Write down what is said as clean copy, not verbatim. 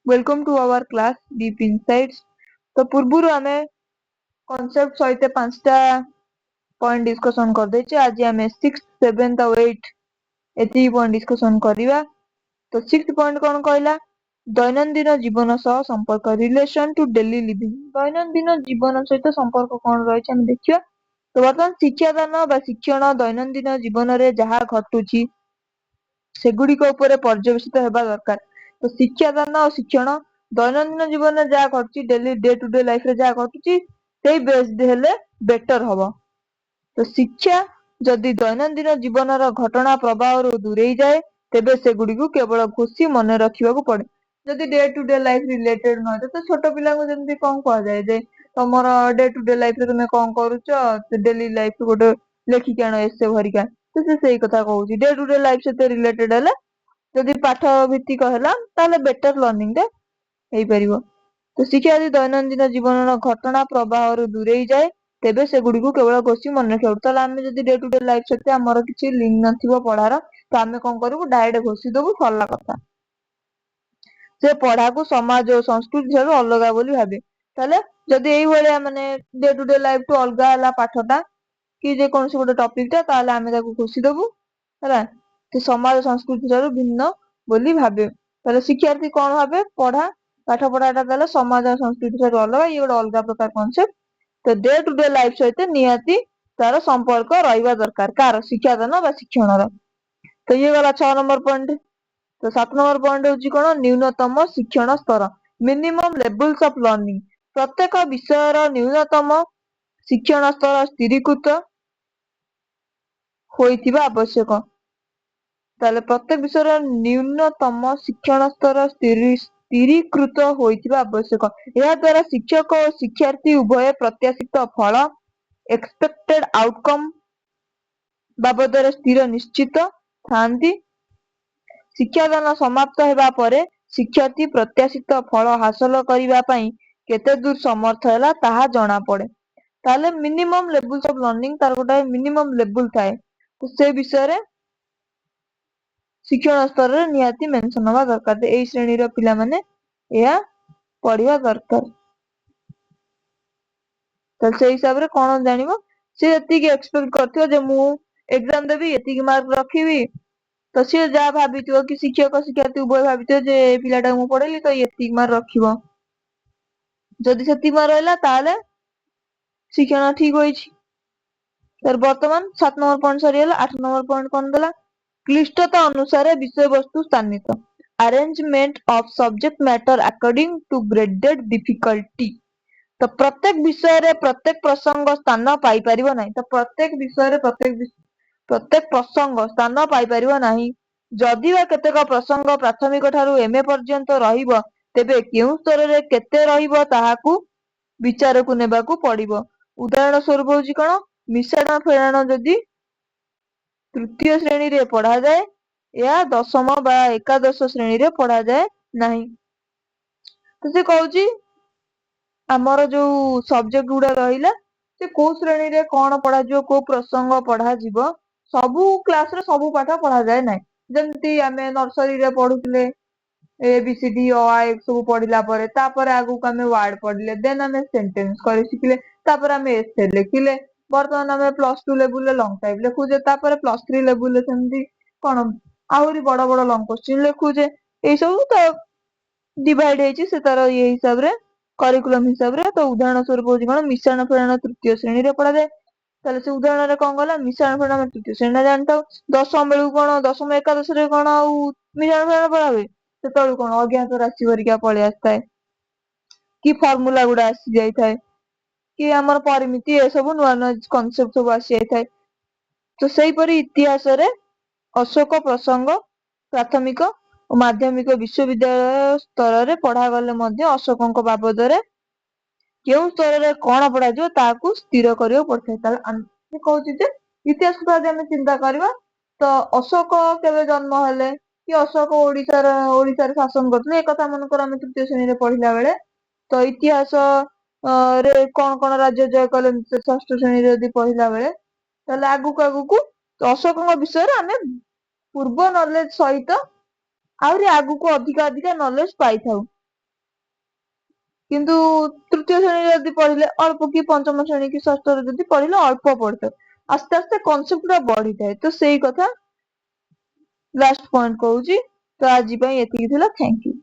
Welcome to our class deep insights. तो पूर्व आम कॉन्सेप्ट सहित 5टा पॉइंट डिस्कशन कर देचे। आज आम 6th 7th और 8th एति पॉइंट डिस्कशन करवा। तो 6th पॉइंट कौन कहला, दैनंदिन जीवन सह संपर्क, रिलेशन टू डेली लिविंग। दैनंदिन जीवन सहित संपर्क कौन रही है देखिए। तो बर्तमान शिक्षादान बा शिक्षण दैनंदिन जीवन में जहाँ घटुची सेगुड़िक पर्यवेसित होगा दरकार। तो शिक्षादान और शिक्षण दैनंदिन जीवन में जहाँ घटुची daily day to day life रे जहाँ घटुची से बेस्ड हेले बेटर हम। तो शिक्षा जदि दैनंदिन जीवन घटना प्रवाह दूरे जाए तेबे सेगुड़ी केवल घोषी मन रखा पड़े। जदि day to day life related न तो छोट पिला जमी कौन कह जाए जे तुम डे टू डे लाइफ तुम कौन करुच डेली लाइफ गोटे लेखिक आण एसे भरिका। तो से कथा कहूँ डे टू डे लाइफ से रिलेटेड है जदि पाठ भित्तिक है बेटर लर्निंग हो पार। तो शिक्षा यदि दैनंदिन जीवन घटना प्रवाह दूरे जाए तेबे सेगुड़ी केवल घोषी मन रखा। आम जब डे टू डे लाइफ सहित आमर किसी लिंक न पढ़ार तो आम कौन करूँ डायरेक्ट घोषी देवु सरला कथा। से पढ़ा को समाज और संस्कृति ठारू अलग बोली भावे। ताले जदि यही भाया माने डे टू डे लाइफ टू अलग है पाठटा कि जे कौन गोटे टॉपिक टा आम घोषी देवु है तो समाज संस्कृति ठारू भिन्न बोली भावे। ताले शिक्षार्थी कौन भावे पढ़ा पाठ पढ़ाटा समाज और संस्कृति ठारू अलग, ये गोटे अलग प्रकार कॉन्सेप्ट। तो डे टू डे लाइफ सहित निहाती तार संपर्क रहा दरकार कार शिक्षादान बा शिक्षण। तो ये गला 6 नंबर पॉइंट। तो 7 नंबर पॉइंट हूँ कौन, न्यूनतम शिक्षण स्तर, मिनिमम लेवल्स ऑफ लर्निंग। प्रत्येक विषयर न्यूनतम शिक्षण स्तर स्थिरीकृत होइथिबा आवश्यक। ताले प्रत्येक विषयर न्यूनतम शिक्षण स्तर स्थिरीकृत होइथिबा आवश्यक। यह द्वारा शिक्षक और शिक्षार्थी उभय प्रत्याशित फल एक्सपेक्टेड आउटकम बाबद स्थिर निश्चित थांती। शिक्षादान समाप्त हेबा परे शिक्षार्थी प्रत्याशित फल हासिल करिबा पई केते दूर समर्थ हैला ताहा जणा पड़े। ताले मिनिमम लेवल्स ऑफ लर्निंग तार गोटे मिनिमम लेवल थाए। तो से विषय रे शिक्षण स्तर रे निहाती मेंशन हवा दरकार। ए श्रेणी रो पिला माने या पढ़िया दरकार। तो से हिसाब रे कोन जानिबो से एति के एक्सपेक्ट करथियो जे मु एग्जाम देबी एति के मार्क रखिबी। तो सी जहाँ भाभी कि शिक्षक शिक्षार्थी उभय भावी जे पिलाटा मु पढ़ेली तो ये मार्क रखिबो। जदि से मार्क रहला ताले शिक्षण ठीक होइछि। तर वर्तमान 7 नंबर पॉइंट सरीगला। 8 नंबर पॉइंट कौन देला, क्लिष्टता अनुसार विषय वस्तु स्थानित, arrangement of subject matter according to graded difficulty. तो प्रत्येक विषय रे प्रत्येक प्रसंग स्थान पाई परिबो नाही। तो प्रत्येक विषय रे प्रत्येक प्रसंग स्थान पाई परिबो नाही। जदि वा केतेक प्रसंग प्राथमिक ठारू एमए पर्यंत रहिबो तेबे केउ स्तर रे केते रहिबो ताहाकू विचार को नेबाकू पड़िबो। उदाहरण स्वरूप होची कोन, मिश्रण फेराण जदि तृतीय श्रेणी रे पढ़ा जाए या दशम बा एकादश श्रेणी रे पढ़ा जाए नहीं। तो से कहूची आमर जो सब्जेक्ट गुड़ा रहिला से को श्रेणी रे कौन पढ़ा जिवो को प्रसंग पढ़ा जिवो सबु क्लास रे सबु पाठ पढ़ा जाए नहीं। जमती आमे नर्सरी रे पढ़ुतले ABCD अ आ सब पढ़िला परे तापर आगु को आमे वर्ड पढ़िले देन आमे सेंटेंस करि सिखले तापर आमे एसे लिखिले। वर्तमान आमे +2 लेवल लॉन्ग टाइप लिखुजे तापर +3 लेवल सेमती कोन आहुरी बड़ बड़ लॉन्ग क्वेश्चन लिखुजे। ए सब तो डिवाइड हेची से तार ये हिसाब रे करिकुलम हिसाब रे। तो उदाहरण स्वरूप होची कोन, मिश्रण फेराण तृतीय श्रेणी रे पढ़ा जाए। ताले से उदाहरण रे कोन गला, मिश्रण फेराण तृतीय श्रेणी रे जानताओ दशम बेलू कोन दशम एकादश रे कोन मिश्रण फेराण पढ़ा हुए से कोन अज्ञात राशि वरिका पळे आस्ताए कि फॉर्मूला गुडा आसी जाई थाए कि हमर परिमिति ए सब नुआ नुआ कांसेप्ट सब आसी जाई थाए। तो सही परी इतिहास रे अशोक प्रसंग प्राथमिक और माध्यमिक विश्वविद्यालय स्तर रे पढ़ा गले मध्य अशोकଙ୍କ बाबद रे केउ स्तर रे कोन पढ़ा जो ताकू स्थिर करियो पड़थै। ताले हम कहूची जे इतिहास को यदि हम चिंता करबा तो अशोक केबे जन्म हेले कि अशोक ओडिसा रे शासन करथले ए कथा मन कर हम तृतीय श्रेणी रे पढ़िला बेले। तो इतिहास रे कोन कोन राज्य जय कले षष्ठ श्रेणी रे यदि पढ़िला बेले ताले आगु को तो अशोकଙ୍କ विषय रे हमें पूर्व नॉलेज सहित आउरी आगु को अधिका अधिका नॉलेज पाई थाउ। କିନ୍ତୁ ତୃତୀୟ ଶ୍ରେଣୀରେ ଯଦି ପଢିଲେ ଅଳ୍ପ, କି ପଞ୍ଚମ ଶ୍ରେଣୀ କି ଷଷ୍ଠରେ ଯଦି ପଢିଲେ ଅଳ୍ପ ପଢିଥାଉ, ଆସ୍ତେ ଆସ୍ତେ କନସେପ୍ଟ ଗୁଡା ବଢିଥାଏ। ତ ସେଇ କଥା ଲାଷ୍ଟ ପଏଣ୍ଟ କହୁଛି। ତ ଆଜି ପାଇଁ ଏତିକି ଥିଲା, ଥ୍ୟାଙ୍କ ୟୁ।